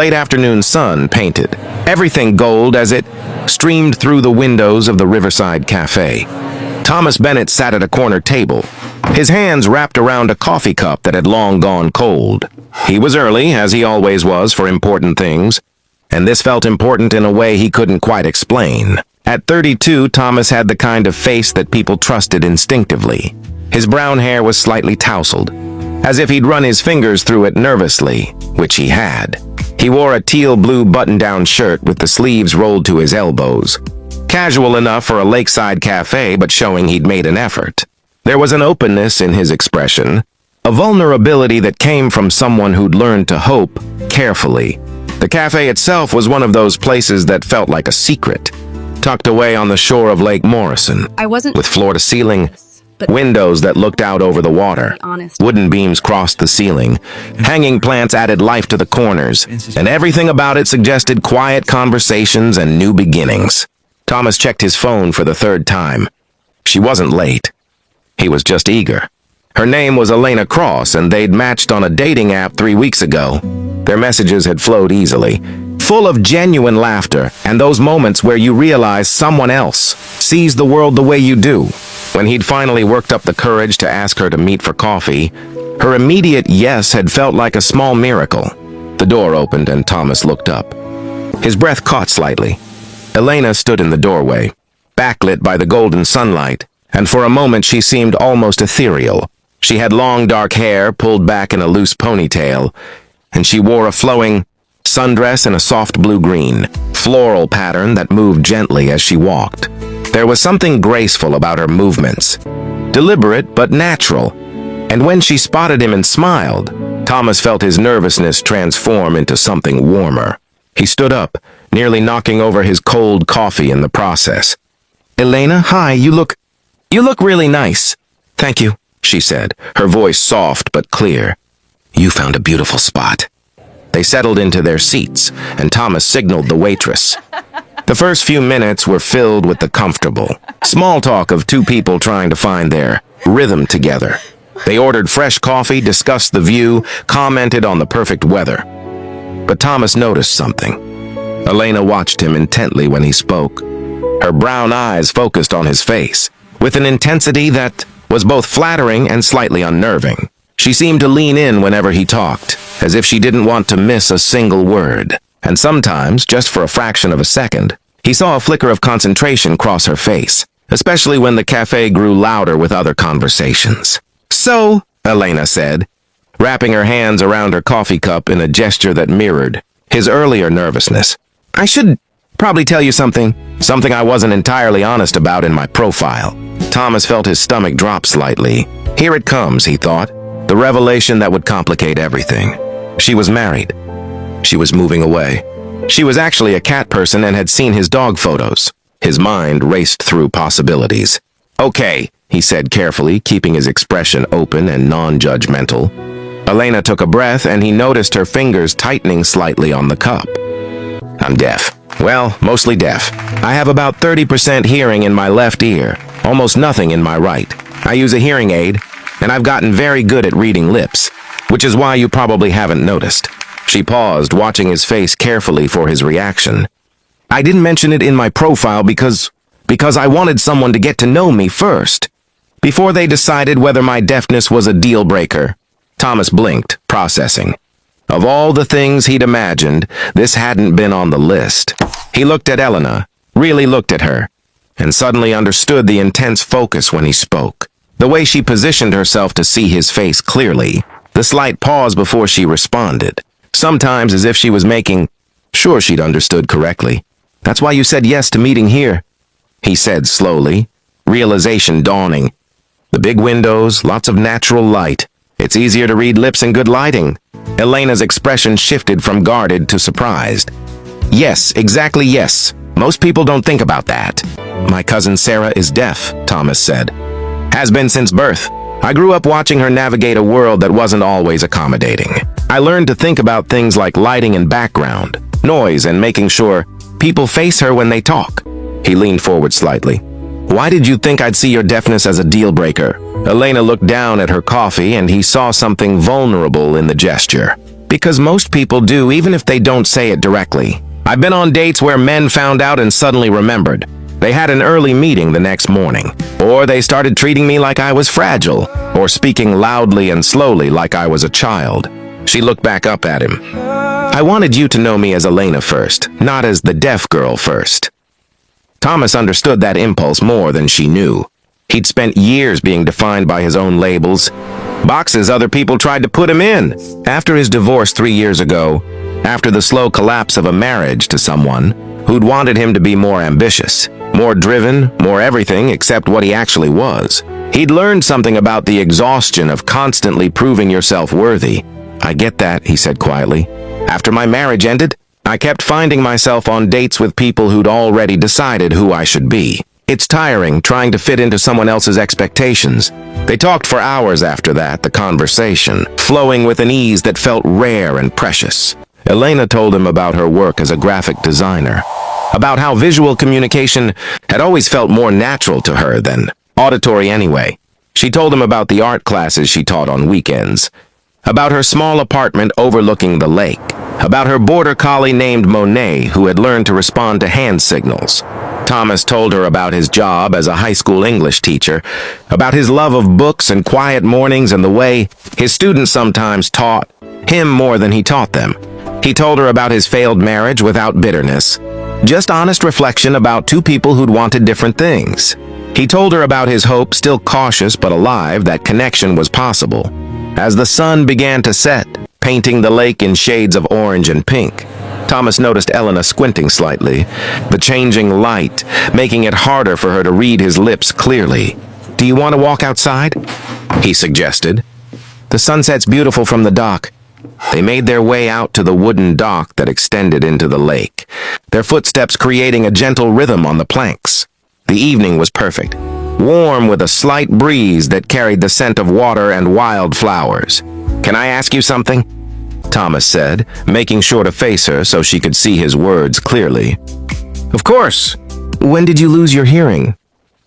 late afternoon sun painted, everything gold as it streamed through the windows of the Riverside Cafe. Thomas Bennett sat at a corner table, his hands wrapped around a coffee cup that had long gone cold. He was early, as he always was for important things, and this felt important in a way he couldn't quite explain. At 32, Thomas had the kind of face that people trusted instinctively. His brown hair was slightly tousled, as if he'd run his fingers through it nervously, which he had. He wore a teal-blue button-down shirt with the sleeves rolled to his elbows. Casual enough for a lakeside cafe, but showing he'd made an effort. There was an openness in his expression, a vulnerability that came from someone who'd learned to hope carefully. The cafe itself was one of those places that felt like a secret, tucked away on the shore of Lake Morrison, with floor-to-ceiling windows that looked out over the water. Wooden beams crossed the ceiling. Hanging plants added life to the corners, and everything about it suggested quiet conversations and new beginnings. Thomas checked his phone for the third time. She wasn't late. He was just eager. Her name was Elena Cross, and they'd matched on a dating app 3 weeks ago. Their messages had flowed easily, full of genuine laughter and those moments where you realize someone else sees the world the way you do. When he'd finally worked up the courage to ask her to meet for coffee, her immediate yes had felt like a small miracle. The door opened and Thomas looked up. His breath caught slightly. Elena stood in the doorway, backlit by the golden sunlight, and for a moment she seemed almost ethereal. She had long dark hair pulled back in a loose ponytail, and she wore a flowing sundress in a soft blue-green, floral pattern that moved gently as she walked. There was something graceful about her movements, deliberate but natural, and when she spotted him and smiled, Thomas felt his nervousness transform into something warmer. He stood up, nearly knocking over his cold coffee in the process. "Elena, hi, you look really nice." "Thank you," she said, her voice soft but clear. "You found a beautiful spot." They settled into their seats, and Thomas signaled the waitress. The first few minutes were filled with the comfortable, small talk of two people trying to find their rhythm together. They ordered fresh coffee, discussed the view, commented on the perfect weather. But Thomas noticed something. Elena watched him intently when he spoke. Her brown eyes focused on his face, with an intensity that was both flattering and slightly unnerving. She seemed to lean in whenever he talked, as if she didn't want to miss a single word. And sometimes, just for a fraction of a second, he saw a flicker of concentration cross her face, especially when the cafe grew louder with other conversations. "So," Elena said, wrapping her hands around her coffee cup in a gesture that mirrored his earlier nervousness. "I should probably tell you something I wasn't entirely honest about in my profile." Thomas felt his stomach drop slightly. Here it comes, he thought, the revelation that would complicate everything. She was married. She was moving away. She was actually a cat person and had seen his dog photos. His mind raced through possibilities. "Okay," he said carefully, keeping his expression open and non-judgmental. Elena took a breath, and he noticed her fingers tightening slightly on the cup. "I'm deaf. Well, mostly deaf. I have about 30% hearing in my left ear, almost nothing in my right. I use a hearing aid, and I've gotten very good at reading lips, which is why you probably haven't noticed." She paused, watching his face carefully for his reaction. "I didn't mention it in my profile because I wanted someone to get to know me first, before they decided whether my deafness was a deal breaker." Thomas blinked, processing. Of all the things he'd imagined, this hadn't been on the list. He looked at Elena, really looked at her, and suddenly understood the intense focus when he spoke. The way she positioned herself to see his face clearly, the slight pause before she responded, sometimes as if she was making sure she'd understood correctly. "That's why you said yes to meeting here," he said slowly, realization dawning. "The big windows, lots of natural light. It's easier to read lips in good lighting." Elena's expression shifted from guarded to surprised. "Yes, exactly yes. Most people don't think about that." "My cousin Sarah is deaf," Thomas said. "Has been since birth. I grew up watching her navigate a world that wasn't always accommodating. I learned to think about things like lighting and background, noise, and making sure people face her when they talk." He leaned forward slightly. "Why did you think I'd see your deafness as a deal breaker?" Elena looked down at her coffee, and he saw something vulnerable in the gesture. Because most people do, even if they don't say it directly. I've been on dates where men found out and suddenly remembered. They had an early meeting the next morning. Or they started treating me like I was fragile, or speaking loudly and slowly like I was a child. She looked back up at him. I wanted you to know me as Elena first, not as the deaf girl first. Thomas understood that impulse more than she knew. He'd spent years being defined by his own labels, boxes other people tried to put him in. After his divorce 3 years ago, after the slow collapse of a marriage to someone who'd wanted him to be more ambitious, more driven, more everything except what he actually was, he'd learned something about the exhaustion of constantly proving yourself worthy. I get that, he said quietly. After my marriage ended, I kept finding myself on dates with people who'd already decided who I should be. It's tiring trying to fit into someone else's expectations. They talked for hours after that, the conversation, flowing with an ease that felt rare and precious. Elena told him about her work as a graphic designer, about how visual communication had always felt more natural to her than auditory anyway. She told him about the art classes she taught on weekends, about her small apartment overlooking the lake, about her border collie named Monet who had learned to respond to hand signals. Thomas told her about his job as a high school English teacher, about his love of books and quiet mornings and the way his students sometimes taught him more than he taught them. He told her about his failed marriage without bitterness, just honest reflection about two people who'd wanted different things. He told her about his hope, still cautious but alive, that connection was possible. As the sun began to set, painting the lake in shades of orange and pink, Thomas noticed Elena squinting slightly, the changing light making it harder for her to read his lips clearly. Do you want to walk outside? He suggested. The sunset's beautiful from the dock. They made their way out to the wooden dock that extended into the lake, their footsteps creating a gentle rhythm on the planks. The evening was perfect, warm with a slight breeze that carried the scent of water and wildflowers. Can I ask you something? Thomas said, making sure to face her so she could see his words clearly. Of course. When did you lose your hearing?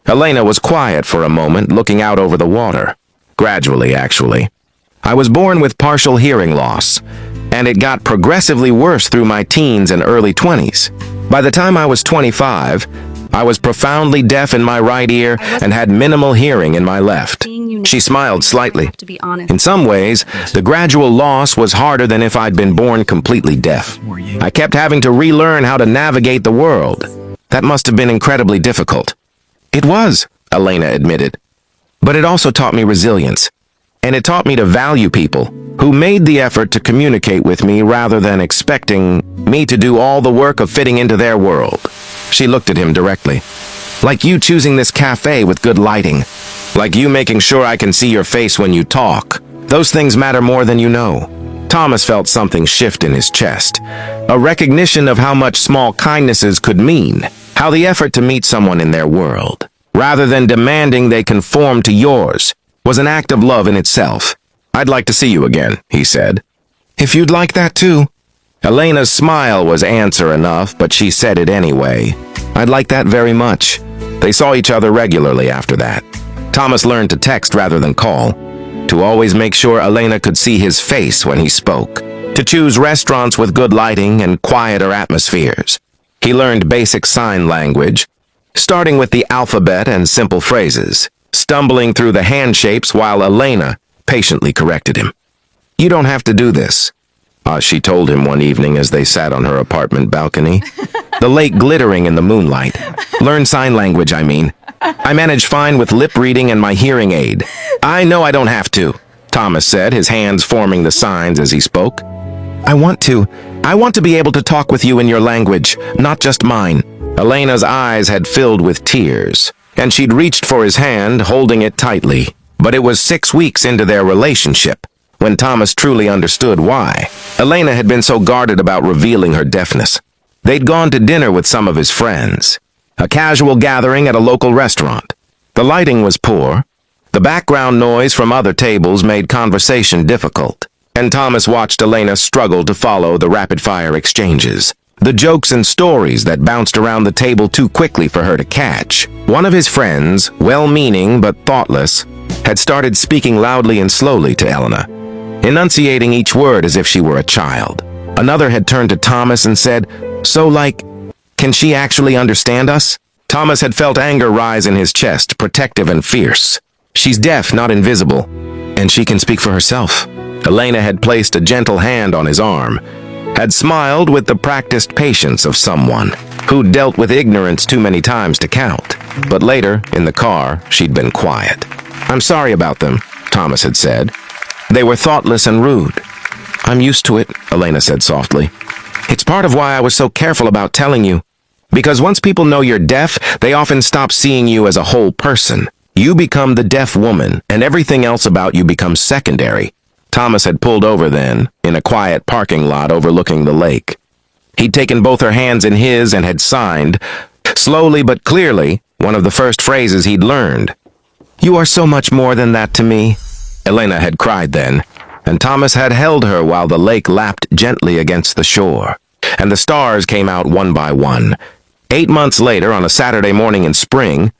Elena was quiet for a moment, looking out over the water. Gradually, actually. I was born with partial hearing loss, and it got progressively worse through my teens and early 20s. By the time I was 25, I was profoundly deaf in my right ear and had minimal hearing in my left. She smiled slightly. In some ways, the gradual loss was harder than if I'd been born completely deaf. I kept having to relearn how to navigate the world. That must have been incredibly difficult. It was, Elena admitted. But it also taught me resilience. And it taught me to value people who made the effort to communicate with me rather than expecting me to do all the work of fitting into their world. She looked at him directly. Like you choosing this cafe with good lighting. Like you making sure I can see your face when you talk. Those things matter more than you know. Thomas felt something shift in his chest. A recognition of how much small kindnesses could mean. How the effort to meet someone in their world, rather than demanding they conform to yours, was an act of love in itself. I'd like to see you again, he said. If you'd like that too. Elena's smile was answer enough, but she said it anyway. I'd like that very much. They saw each other regularly after that. Thomas learned to text rather than call, to always make sure Elena could see his face when he spoke, to choose restaurants with good lighting and quieter atmospheres. He learned basic sign language, starting with the alphabet and simple phrases, stumbling through the hand shapes while Elena patiently corrected him. You don't have to do this, she told him one evening as they sat on her apartment balcony, the lake glittering in the moonlight. Learn sign language, I mean. I manage fine with lip reading and my hearing aid. I know I don't have to, Thomas said, his hands forming the signs as he spoke. I want to be able to talk with you in your language, not just mine. Elena's eyes had filled with tears, and she'd reached for his hand, holding it tightly. But it was 6 weeks into their relationship when Thomas truly understood why Elena had been so guarded about revealing her deafness. They'd gone to dinner with some of his friends, a casual gathering at a local restaurant. The lighting was poor. The background noise from other tables made conversation difficult, and Thomas watched Elena struggle to follow the rapid-fire exchanges, the jokes and stories that bounced around the table too quickly for her to catch. One of his friends, well-meaning but thoughtless, had started speaking loudly and slowly to Elena. enunciating each word as if she were a child. Another had turned to Thomas and said, "So like, can she actually understand us?" Thomas had felt anger rise in his chest, protective and fierce. "She's deaf, not invisible, and she can speak for herself." Elena had placed a gentle hand on his arm, had smiled with the practiced patience of someone who'd dealt with ignorance too many times to count. But later, in the car, she'd been quiet. "I'm sorry about them," Thomas had said. "They were thoughtless and rude." "I'm used to it," Elena said softly. "It's part of why I was so careful about telling you. Because once people know you're deaf, they often stop seeing you as a whole person. You become the deaf woman, and everything else about you becomes secondary." Thomas had pulled over then, in a quiet parking lot overlooking the lake. He'd taken both her hands in his and had signed, slowly but clearly, one of the first phrases he'd learned. "You are so much more than that to me," Elena had cried then, and Thomas had held her while the lake lapped gently against the shore, and the stars came out one by one. 8 months later, on a Saturday morning in spring,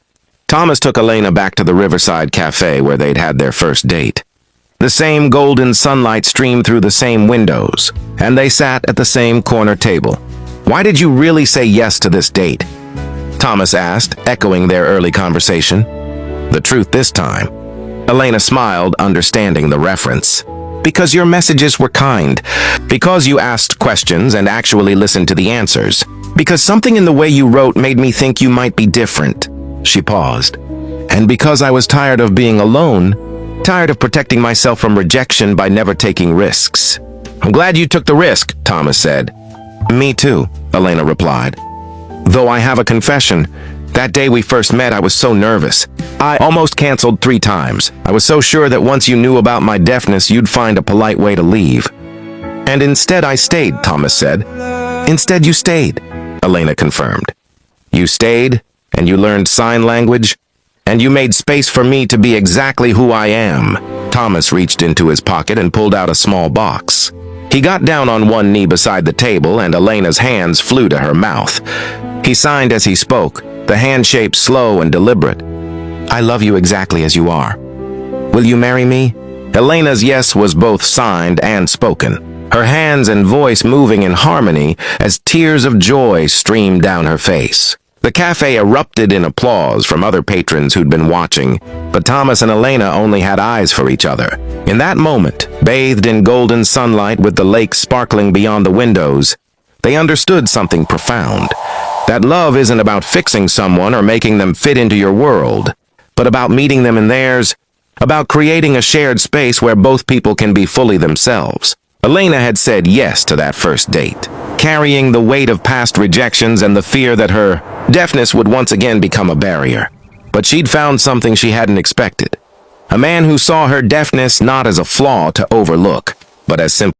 Thomas took Elena back to the Riverside Cafe where they'd had their first date. The same golden sunlight streamed through the same windows, and they sat at the same corner table. "Why did you really say yes to this date?" Thomas asked, echoing their early conversation. The truth this time. Elena smiled, understanding the reference. "Because your messages were kind. Because you asked questions and actually listened to the answers. Because something in the way you wrote made me think you might be different." She paused. "And because I was tired of being alone, tired of protecting myself from rejection by never taking risks." "I'm glad you took the risk," Thomas said. "Me too," Elena replied. "Though I have a confession. That day we first met, I was so nervous. I almost canceled 3 times. I was so sure that once you knew about my deafness, you'd find a polite way to leave." "And instead I stayed," Thomas said. "Instead you stayed," Elena confirmed. "You stayed, and you learned sign language, and you made space for me to be exactly who I am." Thomas reached into his pocket and pulled out a small box. He got down on one knee beside the table, and Elena's hands flew to her mouth. He signed as he spoke, the hand shape slow and deliberate. "I love you exactly as you are. Will you marry me?" Elena's yes was both signed and spoken, her hands and voice moving in harmony as tears of joy streamed down her face. The cafe erupted in applause from other patrons who'd been watching, but Thomas and Elena only had eyes for each other. In that moment, bathed in golden sunlight with the lake sparkling beyond the windows, they understood something profound. That love isn't about fixing someone or making them fit into your world, but about meeting them in theirs, about creating a shared space where both people can be fully themselves. Elena had said yes to that first date, carrying the weight of past rejections and the fear that her deafness would once again become a barrier. But she'd found something she hadn't expected. A man who saw her deafness not as a flaw to overlook, but as simply